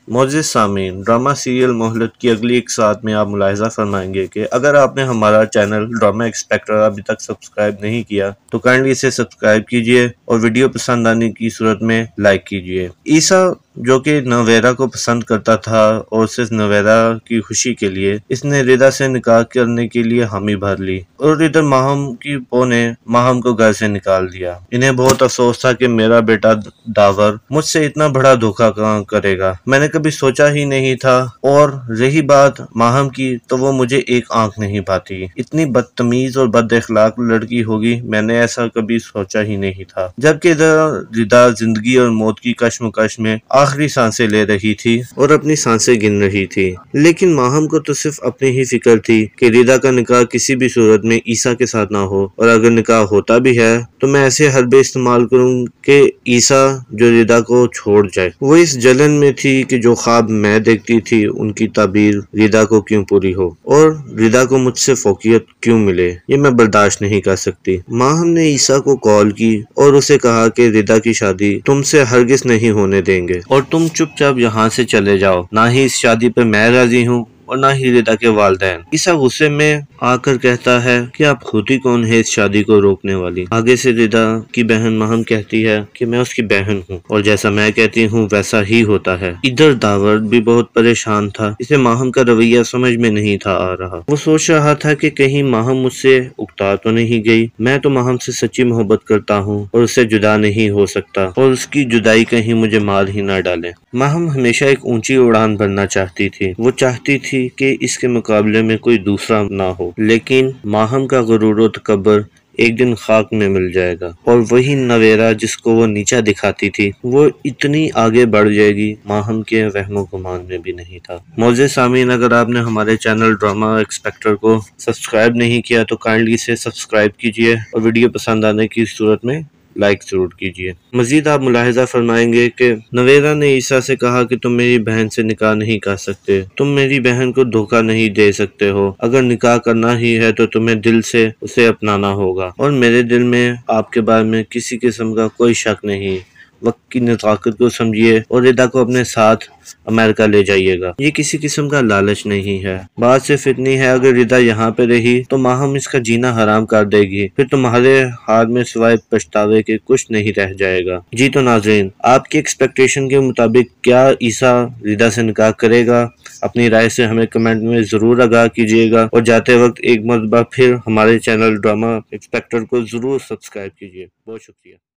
मोअज़्ज़िज़ सामीन, drama serial मोहलत की अगली इक़्सात में आप मुलाहिज़ा फरमाएंगे कि अगर आपने हमारा चैनल ड्रामा एक्सपेक्टर अभी तक सब्सक्राइब नहीं किया तो काइंडली इसे सब्सक्राइब कीजिए और वीडियो पसंद आने की सूरत में लाइक कीजिए। ईसा जो कि नवेरा को पसंद करता था और सिर्फ नवेरा की खुशी के लिए इसने रिदा से निकाह करने के लिए हामी भर ली और इधर माहम की पो ने माहम को घर से निकाल दिया। इन्हें बहुत अफसोस था कि मेरा बेटा दावर मुझसे इतना बड़ा धोखा करेगा, मैंने कभी सोचा ही नहीं था। और रही बात माहम की तो वो मुझे एक आंख नहीं पाती, इतनी बदतमीज और बद अखलाक लड़की होगी मैंने ऐसा कभी सोचा ही नहीं था। जबकि इधर रिदा जिंदगी और मौत की कश्मकश में आखिरी सांसें ले रही थी और अपनी सांसें गिन रही थी, लेकिन माहम को तो सिर्फ अपनी ही फिक्र थी कि रिदा का निकाह किसी भी सूरत में ईसा के साथ ना हो, और अगर निकाह होता भी है तो मैं ऐसे हरबे इस्तेमाल करूँ कि ईसा जो रिदा को छोड़ जाए। वो इस जलन में थी कि जो ख्वाब मैं देखती थी उनकी ताबीर रिदा को क्यों पूरी हो और रिदा को मुझसे फोकियत क्यों मिले, ये मैं बर्दाश्त नहीं कर सकती। माहम ने ईसा को कॉल की और उसे कहा कि रिदा की शादी तुमसे हरगिज नहीं होने देंगे और तुम चुपचाप यहाँ से चले जाओ, ना ही इस शादी पर मैं राजी हूँ और ना ही रिदा के वालिदैन। ईसा गुस्से में आकर कहता है कि आप खुद ही कौन है इस शादी को रोकने वाली। आगे से रिदा की बहन माहम कहती है कि मैं उसकी बहन हूँ और जैसा मैं कहती हूँ वैसा ही होता है। इधर दावर भी बहुत परेशान था, इसे माहम का रवैया समझ में नहीं था आ रहा। वो सोच रहा था कि कहीं माहम मुझसे उकता तो नहीं गई। मैं तो माहम से सच्ची मोहब्बत करता हूँ और उससे जुदा नहीं हो सकता और उसकी जुदाई कहीं मुझे मार ही ना डाले। माहम हमेशा एक ऊंची उड़ान भरना चाहती थी, वो चाहती थी कि इसके मुकाबले में कोई दूसरा ना हो, लेकिन माहम का गुरूर और तकब्बुर एक दिन खाक में मिल जाएगा और वही नवेरा जिसको वो नीचा दिखाती थी वो इतनी आगे बढ़ जाएगी माहम के वहमो गुमान में भी नहीं था। मोअज़्ज़िज़ सामीन, अगर आपने हमारे चैनल ड्रामा एक्सपेक्टर को सब्सक्राइब नहीं किया तो काइंडली इसे सब्सक्राइब कीजिए और वीडियो पसंद आने की सूरत में लाइक जरूर कीजिए। मजीद आप मुलाहिजा फरमाएंगे कि नवेरा ने ईसा से कहा कि तुम मेरी बहन से निकाह नहीं कर सकते, तुम मेरी बहन को धोखा नहीं दे सकते हो, अगर निकाह करना ही है तो तुम्हें दिल से उसे अपनाना होगा और मेरे दिल में आपके बारे में किसी किस्म का कोई शक नहीं। वक्त की नज़ाकत को समझिए और रिदा को अपने साथ अमेरिका ले जाइएगा, ये किसी किस्म का लालच नहीं है। बात सिर्फ इतनी है, अगर रिदा यहाँ पे रही तो माहम इसका जीना हराम कर देगी, फिर तुम्हारे हाथ में सिवाय पछतावे के कुछ नहीं रह जाएगा। जी तो नाज़रीन, आपकी एक्सपेक्टेशन के मुताबिक क्या ईसा रिदा से निकाह करेगा? अपनी राय से हमें कमेंट में जरूर आगाह कीजिएगा और जाते वक्त एक मरतबा फिर हमारे चैनल ड्रामा एक्सपेक्टर को जरूर सब्सक्राइब कीजिए। बहुत शुक्रिया।